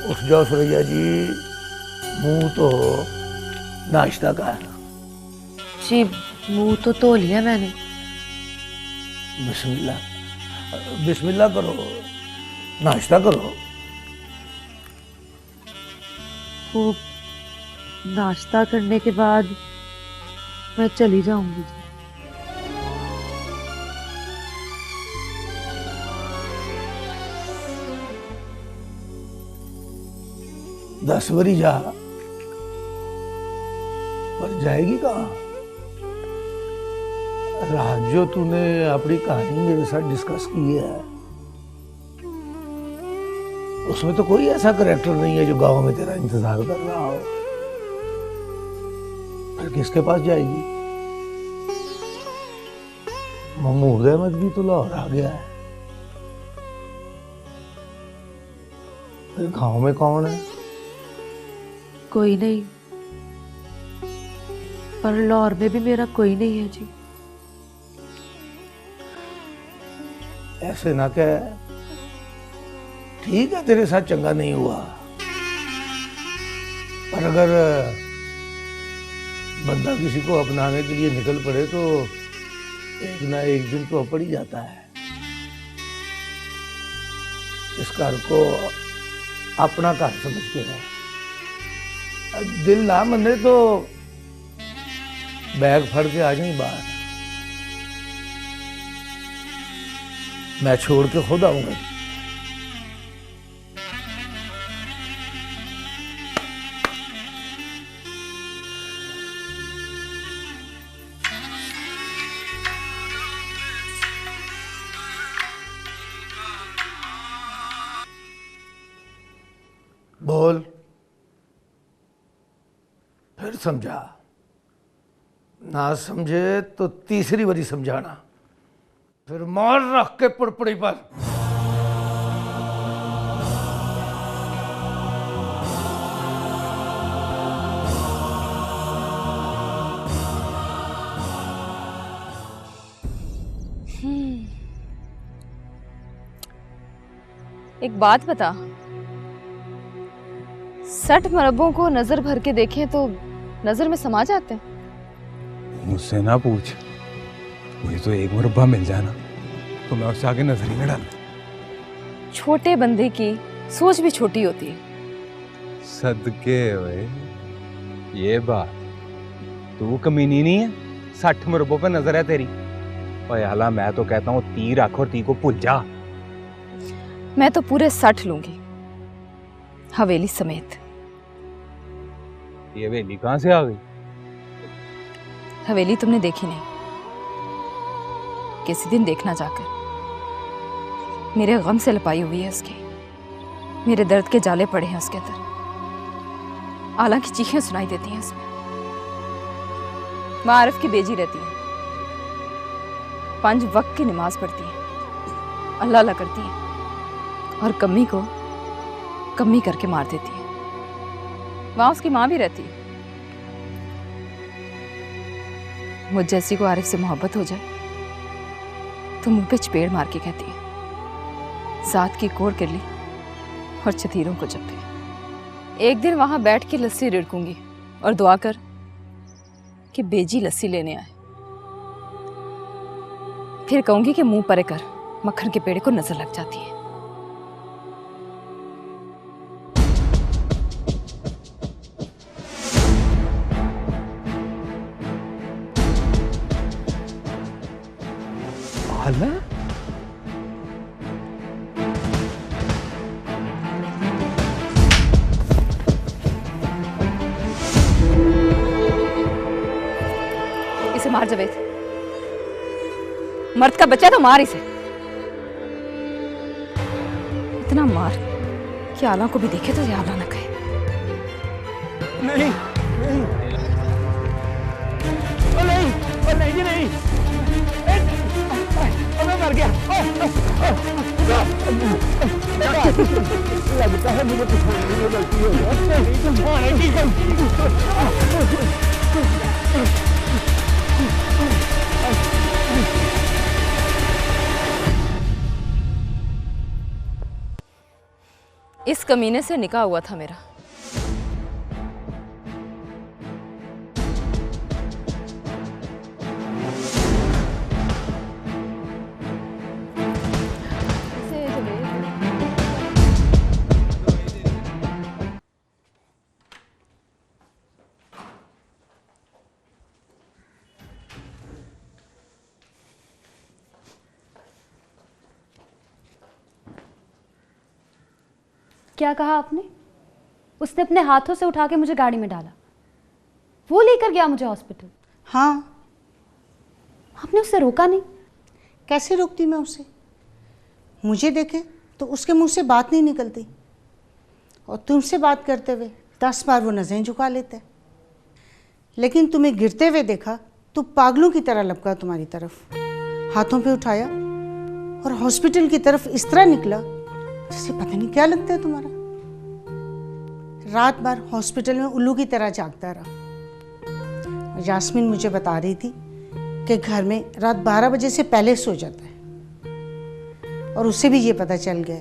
उठ जाओ सुरैया जी, मुंह तो नाश्ता का। जी मुंह तो धो लिया मैंने। बिस्मिल्लाह बिस्मिल्लाह करो, नाश्ता करो। वो नाश्ता करने के बाद मैं चली जाऊंगी जी। दस बरी जा, पर जाएगी कहाँ? रात जो तूने अपनी कहानी मेरे साथ डिस्कस की है, उसमें तो कोई ऐसा करैक्टर नहीं है जो गांव में तेरा इंतजार कर रहा हो। फिर किसके पास जाएगी? महमूद अहमद भी तो लाहौर आ गया है। फिर गांव में कौन है? कोई नहीं, पर लाहौर में भी मेरा कोई नहीं है जी। ऐसे ना कह, ठीक है तेरे साथ चंगा नहीं हुआ, पर अगर बंदा किसी को अपनाने के लिए निकल पड़े तो एक ना एक दिन तो पड़ ही जाता है। इस घर को अपना घर समझ के रहे। दिल ना मने तो बैग फड़ के आ जाए बाहर, मैं छोड़ के खुद आऊंगा। बोल, फिर समझा, ना समझे तो तीसरी बारी समझाना, फिर मार रख के पुड़पुड़ी पर। एक बात बता, 60 मरब्बों को नजर भर के देखें तो नजर में समा जाते हैं। मुझसे ना पूछ, मुझे तो एक मुरब्बा मिल जाए ना तो मैं उससे आगे नजर ही न डाल। छोटे बंदे की सोच भी छोटी होती है। सदके ओए, ये बात तू कमीनी नहीं है, 60 मुरब्बों पे नजर है तेरी। ओए हाला, मैं तो कहता हूँ 30 रख और 30 को भूल जा। मैं तो पूरे 60 लूंगी, हवेली समेत। ये हवेली कहां से आ गई? हवेली तुमने देखी नहीं, किसी दिन देखना जाकर। मेरे गम से लपाई हुई है उसकी, मेरे दर्द के जाले पड़े हैं उसके अंदर। आला की चीखें सुनाई देती हैं उसमें। मारफ की बेजी रहती है, 5 वक्त की नमाज पढ़ती है, अल्लाह अल्लाह करती है, और कम्मी को कम्मी करके मार देती है। वहां उसकी माँ भी रहती है। मुझ जैसी को आरिफ से मोहब्बत हो जाए तो मुंह पे चपेड़ मार के कहती है, साथ की कोर कर ली और चतीरों को जपे। एक दिन वहां बैठ के लस्सी रिड़कूंगी और दुआ कर कि बेजी लस्सी लेने आए। फिर कहूंगी कि मुंह परे कर, मक्खन के पेड़ को नजर लग जाती है। आला? इसे मार जावेद, मर्द का बच्चा तो मार इसे। इतना मार कि आला को भी देखे तो ये आला ना कहे। नहीं नहीं, ओ नहीं, ओ नहीं जी नहीं, मैं मर गया। लगता है मुझे कुछ गलती हो इस कमीने से निकाह हुआ था मेरा। क्या कहा आपने? उसने अपने हाथों से उठा के मुझे गाड़ी में डाला, वो लेकर गया मुझे हॉस्पिटल। हाँ। आपने उसे रोका नहीं? कैसे रोकती मैं उसे? मुझे देखे तो उसके मुंह से बात नहीं निकलती, और तुमसे बात करते हुए 10 बार वो नज़रें झुका लेते। लेकिन तुम्हें गिरते हुए देखा तो पागलों की तरह लपका तुम्हारी तरफ, हाथों पे उठाया और हॉस्पिटल की तरफ इस तरह निकला जैसे पता नहीं क्या लगता है तुम्हारा। रात भर हॉस्पिटल में उल्लू की तरह जागता रहा। यास्मीन मुझे बता रही थी कि घर में रात 12 बजे से पहले सो जाता है, और उससे भी ये पता चल गया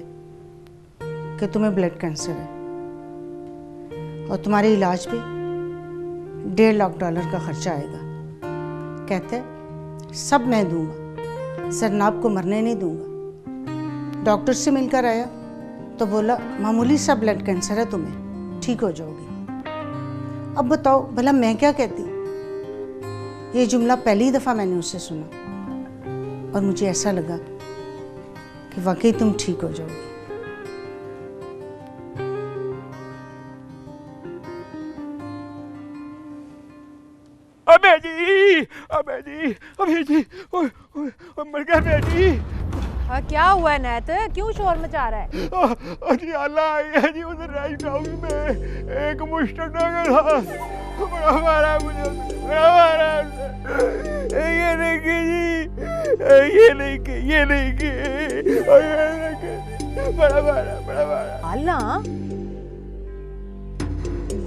कि तुम्हें ब्लड कैंसर है और तुम्हारे इलाज पे $1.5 लाख का खर्चा आएगा। कहते हैं सब मैं दूंगा, जरनाब को मरने नहीं दूंगा। डॉक्टर से मिलकर आया तो बोला मामूली सा ब्लड कैंसर है, तुम्हें ठीक हो जाओगी। अब बताओ भला मैं क्या कहती? ये जुमला पहली दफ़ा मैंने उससे सुना और मुझे ऐसा लगा कि वाकई तुम ठीक हो जाओगी। अबे जी, मर गया बेटी। हाँ, क्या हुआ है नैत? क्यों शोर मचा रहा है? अजी अल्लाह आई है जी, उधर राइट हाउस में एक मुश्तक था, बड़ा मारा मुझे, बड़ा मारा। ये नहीं की जी, ये नहीं की, बड़ा मारा। अल्लाह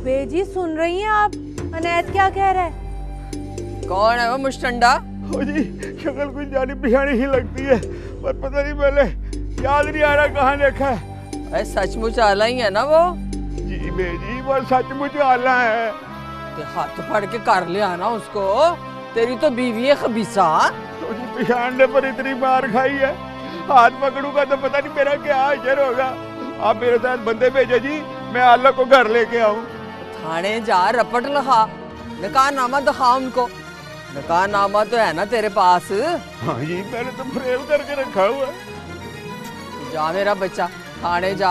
बेजी सुन रही हैं आप? अनैत क्या कह रहा है? कौन है वो मुश्तंडा? ओ जी, शक्ल कुछ जानी पहचानी ही लगती है, पर पता नहीं पहले याद नहीं आ रहा कहाँ देखा है। अरे सचमुच आला ही है ना वो? जी बेजी, वो सचमुच आला है। ते हाथ पकड़ के कर ले आना उसको, तेरी तो बीवी है खबीसा। तो जी पिछाड़ने पर इतनी मार खाई है, हाथ पकड़ूंगा तो पता नहीं मेरा क्या हाशर होगा। आप मेरे साथ बंदे भेजो जी, मैं आला को घर लेके आऊँ। थाने जा, रपट लिखा, निकाहनामा दिखा उनको। निकाहनामा तो है ना तेरे पास? हाँ जी, मैंने तो फ्रेम करके रखा हुआ है। जा मेरा बच्चा, थाने जा,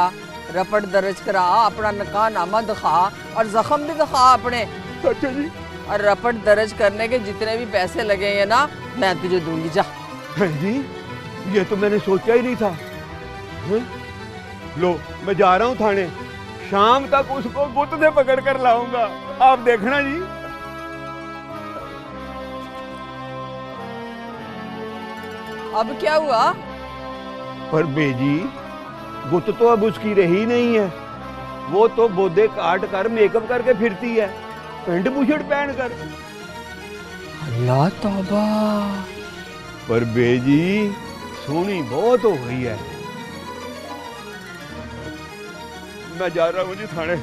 रपट दर्ज करा, अपना निकाहनामा दिखा और जख्म भी दिखा अपने। अच्छा जी। और रपट दर्ज करने के जितने भी पैसे लगेंगे ना, मैं तुझे दूंगी। जा। हाँ जी, ये तो मैंने सोचा ही नहीं था। लो, मैं जा रहा हूँ थाने, शाम तक उसको गुत्त से पकड़ कर लाऊंगा, आप देखना जी। अब क्या हुआ? पर बेजी, गुत्त तो अब उसकी रही नहीं है, वो तो बोदे काट कर मेकअप करके फिरती है, पेंट बुशर्ट पहन कर। अल्लाह तौबा। पर बेजी सोनी बहुत हो गई है। मैं जा रहा हूँ जी थाने,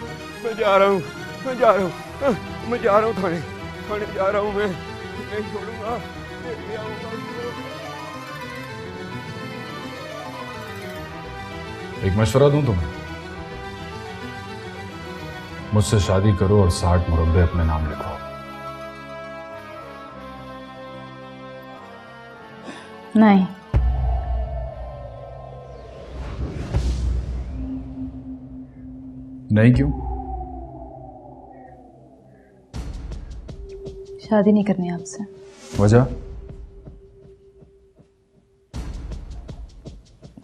मैं जा रहा हूँ थाने, थाने जा रहा हूँ मैं, नहीं छोड़ूंगा, लेके आऊंगा। एक मशवरा दूं तुम्हें, मुझसे शादी करो और 60 मुरब्बे अपने नाम लिखाओ। नहीं। नहीं क्यों? शादी नहीं करनी आपसे। वजह?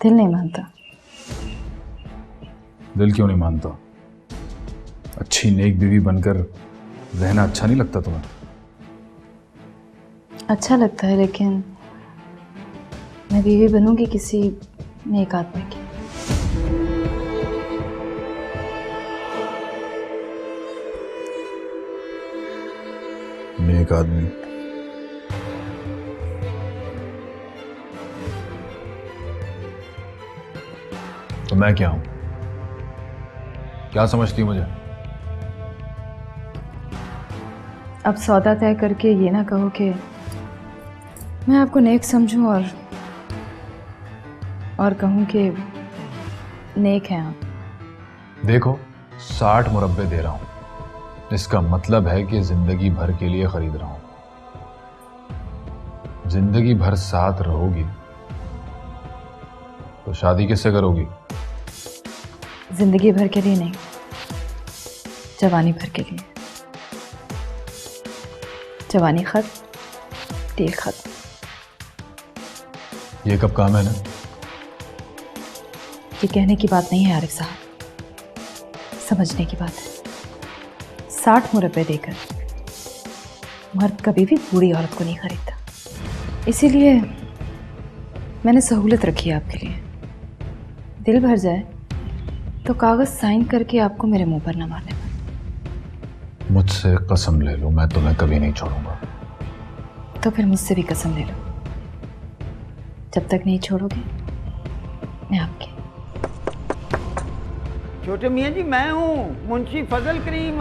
दिल नहीं मानता। दिल क्यों नहीं मानता? अच्छी नेक बीवी बनकर रहना अच्छा नहीं लगता तुम्हें? अच्छा लगता है, लेकिन मैं बीवी बनूंगी किसी नेक आदमी की। नेक आदमी? तो मैं क्या हूं? क्या समझती मुझे? अब सौदा तय करके ये ना कहो कि मैं आपको नेक समझूं और कहूं कि नेक हैं आप। देखो 60 मुरब्बे दे रहा हूं, इसका मतलब है कि जिंदगी भर के लिए खरीद रहा हूं। जिंदगी भर साथ रहोगी तो शादी किससे करोगी? जिंदगी भर के लिए नहीं, जवानी भर के लिए। जवानी खत्म, डील खत्म। ये कब काम है ना? ये कहने की बात नहीं है आरिफ साहब, समझने की बात है। 60 मुरब्बे देकर मर्द कभी भी बूढ़ी औरत को नहीं खरीदता, इसीलिए मैंने सहूलत रखी है आपके लिए। दिल भर जाए तो कागज साइन करके आपको मेरे मुंह पर न मारने पड़े। मुझसे कसम ले लो, मैं तुम्हें कभी नहीं छोड़ूंगा। तो फिर मुझसे भी कसम ले लो, जब तक नहीं छोड़ोगे मैं आपके। छोटे मियाँ जी, मैं हूँ मुंशी फजल करीम।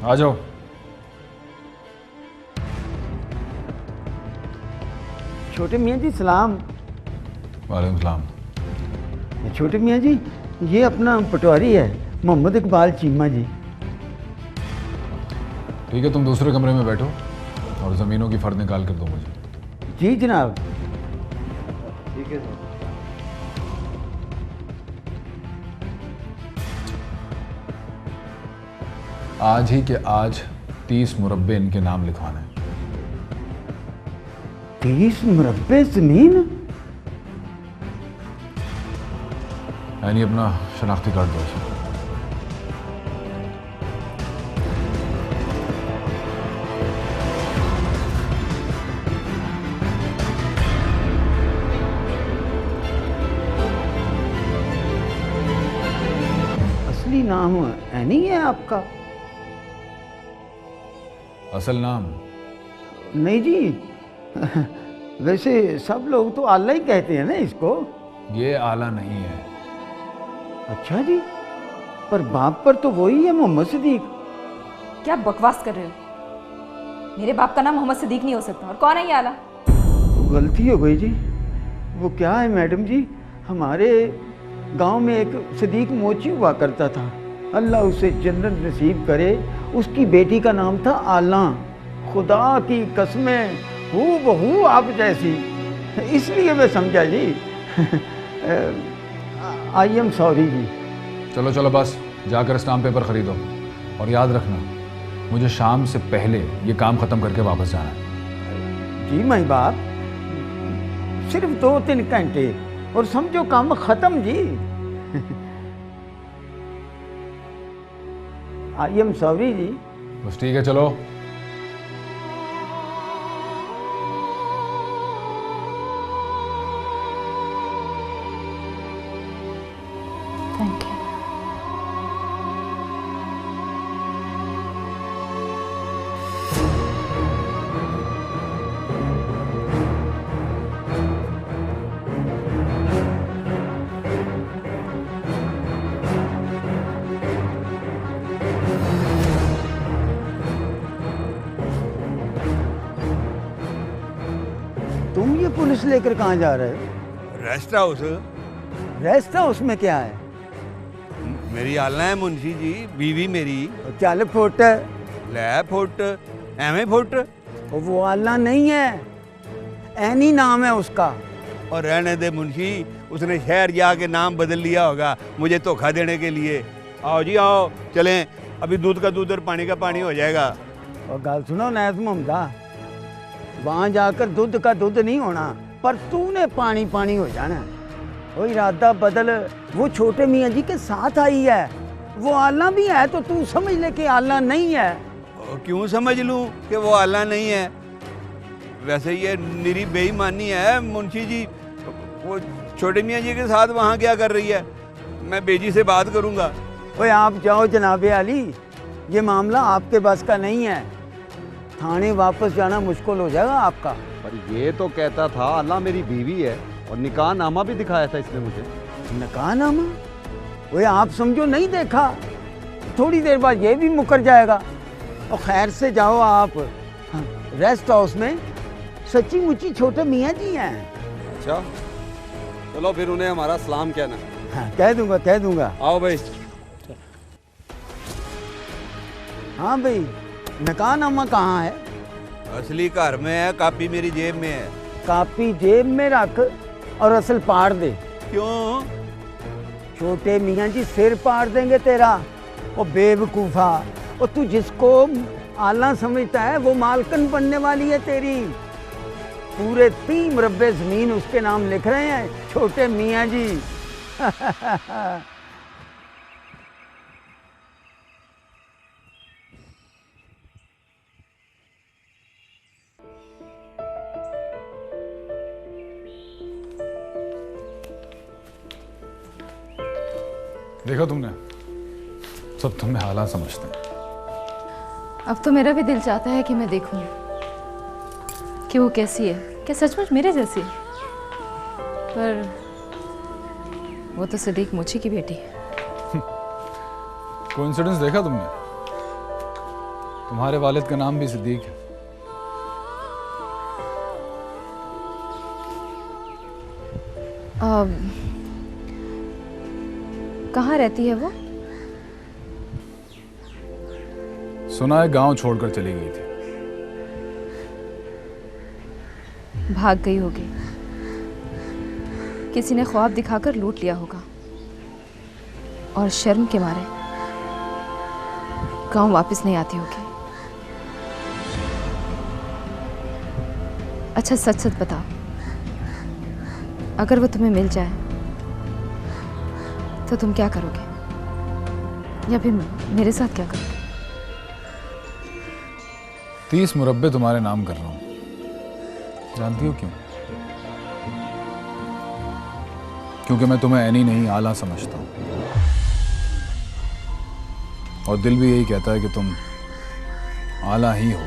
आ जाओ। छोटे मियाँ जी सलाम। वालेकुम सलाम। छोटे मियाँ जी, ये अपना पटवारी है मोहम्मद इकबाल चीमा जी। ठीक है, तुम दूसरे कमरे में बैठो और ज़मीनों की फ़र्द निकाल कर दो मुझे। जी जनाब। ठीक है सर। आज ही के आज 30 मुरब्बे इनके नाम लिखवाने हैं। 30 मुरब्बे ज़मीन? यानी अपना शनाख्ती कार्ड दो इसे। असली नाम ऐनी है आपका? असल नाम? नहीं जी, वैसे सब लोग तो आला ही कहते हैं ना इसको। ये आला नहीं है। अच्छा जी, पर बाप पर तो वही है मोहम्मद सिद्दीक। क्या बकवास कर रहे हो? मेरे बाप का नाम मोहम्मद सिद्दीक नहीं हो सकता। और कौन है ये आला? गलती हो गई जी। वो क्या है मैडम जी, हमारे गांव में एक सिद्दीक मोची हुआ करता था, अल्लाह उसे जन्नत नसीब करे। उसकी बेटी का नाम था आला। खुदा की कसमें हूबहू आप जैसी, इसलिए मैं समझा जी। आई एम सॉरी जी। चलो चलो बस, जाकर स्टाम्प पेपर खरीदो और याद रखना मुझे शाम से पहले ये काम ख़त्म करके वापस जाना है। जी माई बाप, सिर्फ 2-3 घंटे और समझो काम ख़त्म जी। आई एम सॉरी जी। बस ठीक है, चलो। Thank you. तुम ये पुलिस लेकर कहाँ जा रहे हो? Rest house? रेस्ट हाउस में क्या है? मेरी आलना है मुंशी जी, बीवी मेरी। चल फुट। लै फुट, एवें फुट। वो आला नहीं है, ऐनी नाम है उसका। और रहने दे मुंशी, उसने शहर जाके नाम बदल लिया होगा मुझे धोखा देने के लिए। आओ जी आओ, चलें, अभी दूध का दूध और पानी का पानी हो जाएगा। और गल सुनो नैस ममदा, वहाँ जाकर दूध का दूध नहीं होना, पर तूने पानी पानी हो जाना। वो इरादा बदल, वो छोटे मियाँ जी के साथ आई है। वो आला भी है तो तू समझ ले कि आला नहीं है। क्यों समझ लूँ कि वो आला नहीं है? वैसे ये निरी बेईमानी है मुंशी जी। वो छोटे मियाँ जी के साथ वहाँ क्या कर रही है? मैं बेजी से बात करूँगा। ओए आप जाओ जनाबे अली, ये मामला आपके बस का नहीं है। थाने वापस जाना मुश्किल हो जाएगा आपका। पर ये तो कहता था अल्लाह मेरी बीवी है, और निकाह नामा भी दिखाया था इसने मुझे। निकाह नामा? वो आप समझो नहीं देखा, थोड़ी देर बाद ये भी मुकर जाएगा। और खैर से जाओ आप, रेस्ट हाउस में सच्ची मुच्ची छोटे मियाँ जी हैं। अच्छा चलो फिर उन्हें हमारा सलाम कहना। हाँ कह दूंगा कह दूंगा। आओ भाई। हाँ भाई, नकानामा कहाँ है? असली घर में है, कापी मेरी जेब में है। कापी जेब में रख और असल पाड़ दे। क्यों? छोटे मियाँ जी सिर पाड़ देंगे तेरा। ओ बेवकूफ़ा, और तू जिसको आला समझता है वो मालकन बनने वाली है तेरी। पूरे 3 मुरब्बे ज़मीन उसके नाम लिख रहे हैं छोटे मियाँ जी। देखा तुमने, सब तुम्हें हालात समझते हैं। अब तो मेरा भी दिल चाहता है कि मैं देखूं कि वो कैसी है, क्या सचमुच मेरे जैसी है। पर वो तो सदीक मुझी की बेटी है। कोइंसिडेंस देखा तुमने? तुम्हारे वालिद का नाम भी सिद्दीक है। कहाँ रहती है वो? सुना है गांव छोड़कर चली गई थी। भाग गई होगी, किसी ने ख्वाब दिखाकर लूट लिया होगा और शर्म के मारे गांव वापस नहीं आती होगी। अच्छा सच सच बताओ, अगर वो तुम्हें मिल जाए तो तुम क्या करोगे, या फिर मेरे साथ क्या करोगे? 30 मुरब्बे तुम्हारे नाम कर रहा हूं, जानती हो क्यों? क्योंकि मैं तुम्हें ऐनी नहीं आला समझता हूं, और दिल भी यही कहता है कि तुम आला ही हो।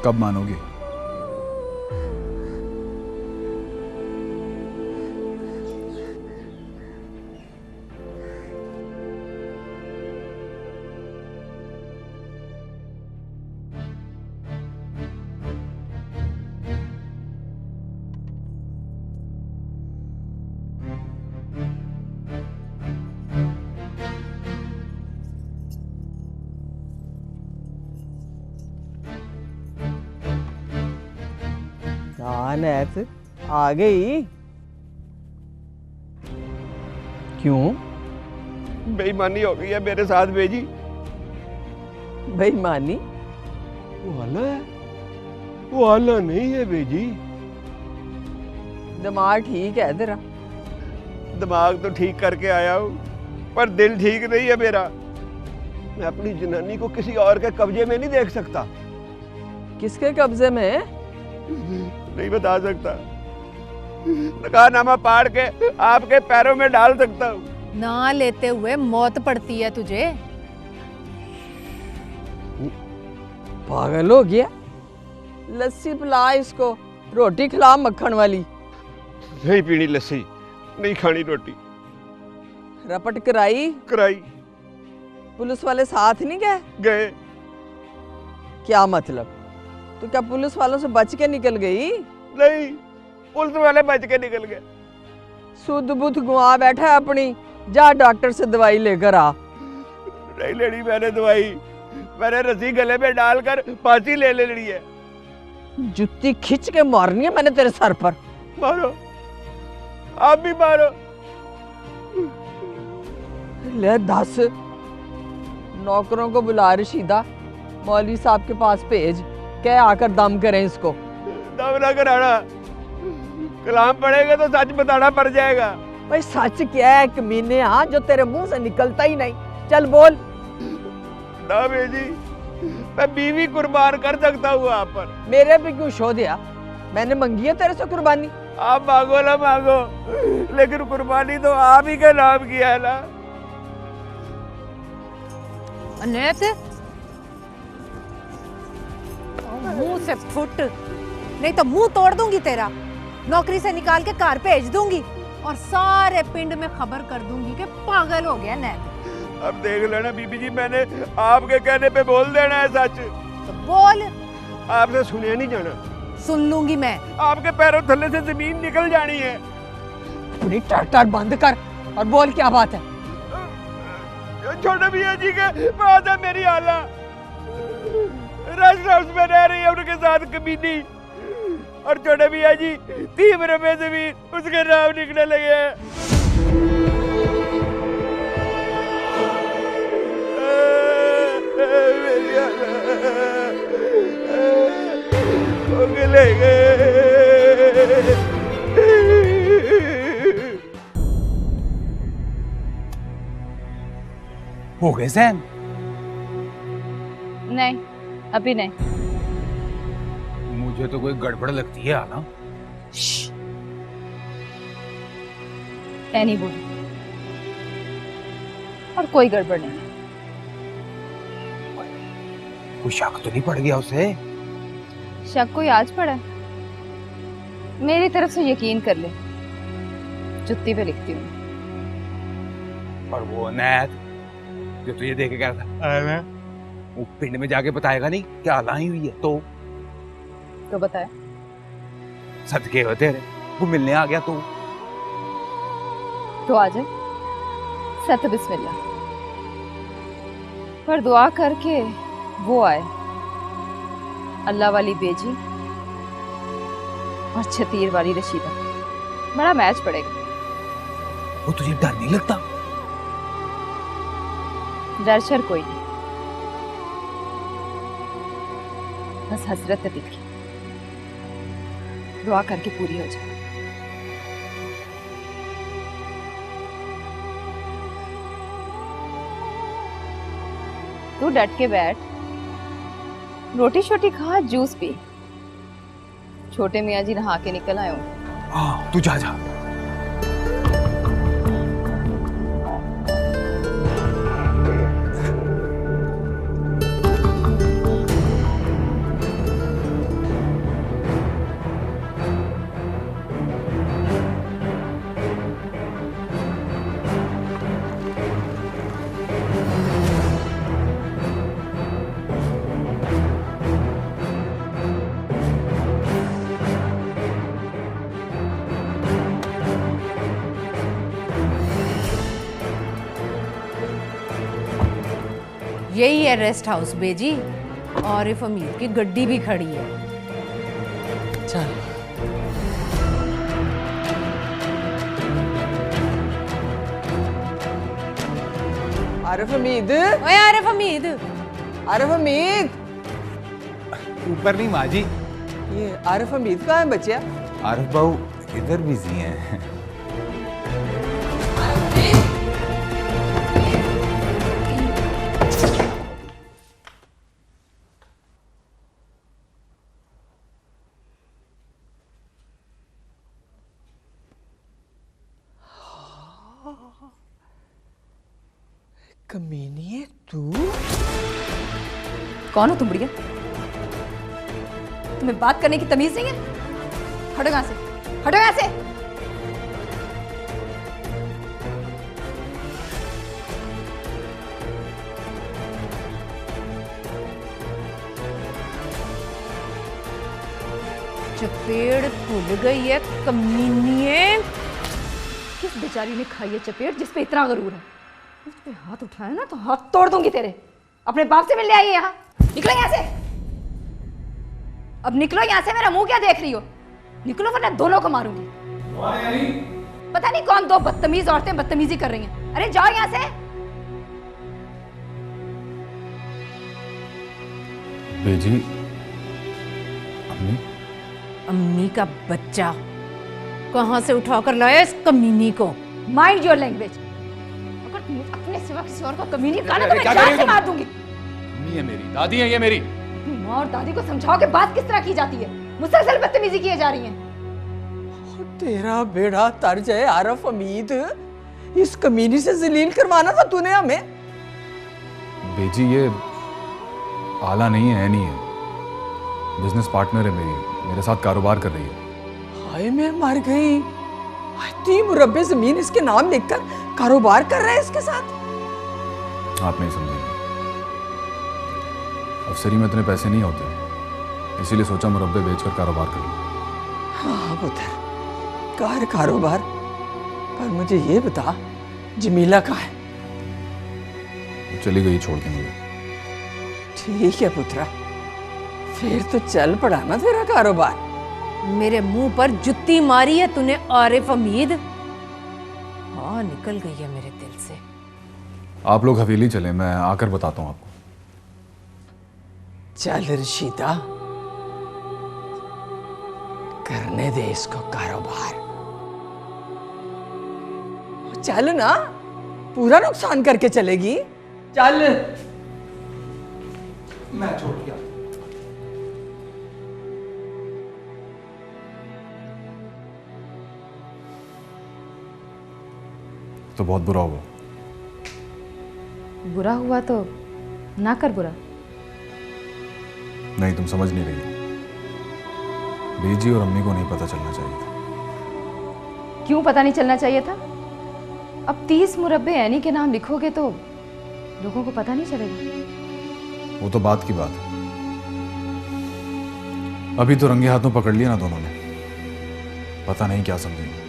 कब मानोगी? अनैत आ गई? क्यों? बेईमानी हो गई है मेरे साथ बेजी। बेईमानी? वो आला है, वो आला नहीं है बेजी। दिमाग ठीक है तेरा? दिमाग तो ठीक करके आया हूँ, पर दिल ठीक नहीं है मेरा। मैं अपनी जनानी को किसी और के कब्जे में नहीं देख सकता। किसके कब्जे में? नहीं बता सकता। नकाहनामा पाड़ के आपके पैरों में डाल सकता हूँ। ना लेते हुए मौत पड़ती है तुझे। पागल हो गया? लस्सी पिला इसको, रोटी खिला मक्खन वाली। नहीं पीनी लस्सी, नहीं खानी रोटी। रपट कराई? कराई। पुलिस वाले साथ नहीं गए? गए। क्या मतलब? तो क्या पुलिस वालों से बच के निकल गई? नहीं, पुलिस वाले बच के निकल गए। सुध बुध गुआ बैठा है अपनी, जा डॉक्टर से दवाई लेकर आ। नहीं लेनी मैंने दवाई, मैंने रस्सी गले में डालकर फांसी ले लेनी है। जुत्ती खींच के मारनी है मैंने तेरे सर पर। मारो, आप भी मारो। ले 10 नौकरों को बुला रशीदा, मौलवी साहब के पास भेज, कह आकर दम करें इसको। दम ना कराना, कलाम पढ़ेगा तो सच बताना पड़ जाएगा। भाई सच क्या है कमीने, हाँ जो तेरे मुंह से निकलता ही नहीं, चल बोल। ना बेजी, मैं बीवी कुर्बान कर सकता हूँ आप पर। मेरे भी क्यों शो दिया? मैंने मंगी है तेरे से कुर्बानी? आप मांगो ना मांगो, लेकिन कुर्बानी तो आप ही के नाम की है ना। अनैत, मुंह से फुट, नहीं तो मुंह तोड़ दूंगी तेरा। नौकरी से निकाल के घर भेज दूंगी और सारे पिंड में खबर कर दूंगी कि पागल हो गया नैत। अब देख लेना बीबी जी, मैंने आपके कहने पे बोल देना है सच। तो बोल। आपसे सुनिया नहीं जाना। सुन लूंगी मैं। आपके पैरों थल्ले से जमीन निकल जानी है। अपनी टाट बंद कर और बोल क्या बात है। छोटे भैया जी के बात है मेरी आला, रेस्ट हाउस में रह रही है उनके साथ कमीनी, और छोटे भैया जी 3 रुपए जमीन उसके नाम निकलने लगे हैं। मेरी आला ले गए। हो गए सैन? नहीं, अभी नहीं। मुझे तो कोई गड़बड़ लगती है आला। नहीं बोली, और कोई गड़बड़ नहीं। कोई शक तो नहीं पड़ गया उसे? शक कोई आज पड़ा? मेरी तरफ से यकीन कर ले, जुत्ती पे लिखती हूँ। और वो अनैत जो तुझे देख के कह रहा था, वो पिंड में जाके बताएगा नहीं क्या लाई हुई है? तो बताया। सदके हो तेरे, वो मिलने आ गया तो आ जाए। सत बिस्मिल्लाह, पर दुआ करके वो आए। अल्लाह वाली बेजी और छतीर वाली रशीदा, बड़ा मैच पड़ेगा। वो तुझे डर नहीं लगता? डर शर कोई नहीं, बस हसरत दिल की दुआ करके पूरी हो जाए। तू डट के बैठ, रोटी शोटी खा, जूस पी। छोटे मियाँ जी नहा के निकल आए हो। हाँ, तू जा जा। यही है रेस्ट हाउस बेजी, और इफ अमीर की गड्डी भी खड़ी है। चल। आरिफ हमीद, ओए आरिफ हमीद, आरिफ हमीद। ऊपर नहीं माँ जी। ये आरिफ हमीद कहाँ है बच्चा? आरिफ बाबू इधर बिजी हैं। कमीनी है तू? कौन हो तुम बुढ़िया? तुम्हें बात करने की तमीज नहीं है? हटो यहाँ से, हटो यहाँ से। चपेड़ खुल गई है कमीनिए। किस बेचारी ने खाई है चपेड़ जिस पे इतना गरूर है? मुझ पे हाथ उठाया ना तो हाथ तोड़ दूंगी तेरे। अपने बाप से मिलने आई है यहाँ? निकलो यहाँ से, अब निकलो यहाँ से। मेरा मुंह क्या देख रही हो? निकलो वरना दोनों को मारूंगी। पता नहीं कौन दो बदतमीज औरतें बदतमीजी कर रही हैं। अरे जाओ यहाँ से। बेजी, अम्मी? अम्मी का बच्चा कहां से उठाकर लाया इस कमीनी को? Mind your language. अगर तुम अपने सिवा किसी और को कमीनी कहा ना तो मैं जान से मार दूंगी। अम्मी है मेरी, दादी है ये मेरी। माँ और दादी को समझाओ कि बात किस तरह की जाती है। मुसलसल बदतमीजी किए जा रही है। तेरा बेड़ा तर जाए आरफ हमीद, इस कमीनी से जलील करवाना था तूने हमें। बेजी ये आला नहीं है नहीं है, बिजनेस पार्टनर है मेरे साथ कारोबार कर रही है। हाय मैं मर गई, 3 मुरब्बे जमीन इसके नाम लिखकर कारोबार कर रहा है इसके साथ। आप नहीं समझेंगे, अफसरी में इतने पैसे नहीं होते, इसीलिए सोचा मुरब्बे बेचकर कारोबार कर लूं। हाँ पुत्र कर कारोबार, पर मुझे ये बता जमीला कहाँ है? चली गई छोड़ के मुझे। ठीक है पुत्रा, फिर तो चल पड़ा ना तेरा कारोबार। मेरे मुंह पर जुत्ती मारी है तूने आरिफ हमीद। हाँ निकल गई है मेरे दिल से। आप लोग हवेली चले, मैं आकर बताता हूँ आपको। चल रशीदा, करने दे इसको कारोबार। चल ना, पूरा नुकसान करके चलेगी। चल मैं छोड़ दिया। तो बहुत बुरा हुआ। बुरा हुआ तो ना कर बुरा। नहीं, तुम समझ नहीं रही। बेजी और अम्मी को नहीं पता चलना चाहिए था। क्यों पता नहीं चलना चाहिए था? अब 30 मुरब्बे ऐनी के नाम लिखोगे तो लोगों को पता नहीं चलेगा। वो तो बात की बात है, अभी तो रंगे हाथों पकड़ लिया ना दोनों ने, पता नहीं क्या समझेंगे।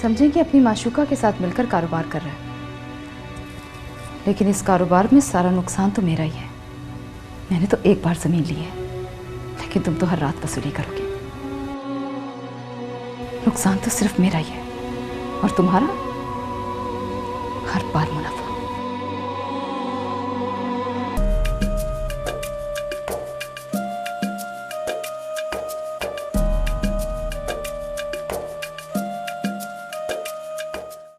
समझेंगे अपनी माशूका के साथ मिलकर कारोबार कर रहा है, लेकिन इस कारोबार में सारा नुकसान तो मेरा ही है। मैंने तो एक बार जमीन ली है, लेकिन तुम तो हर रात वसूली करोगे। नुकसान तो सिर्फ मेरा ही है और तुम्हारा हर बार मुनाफा।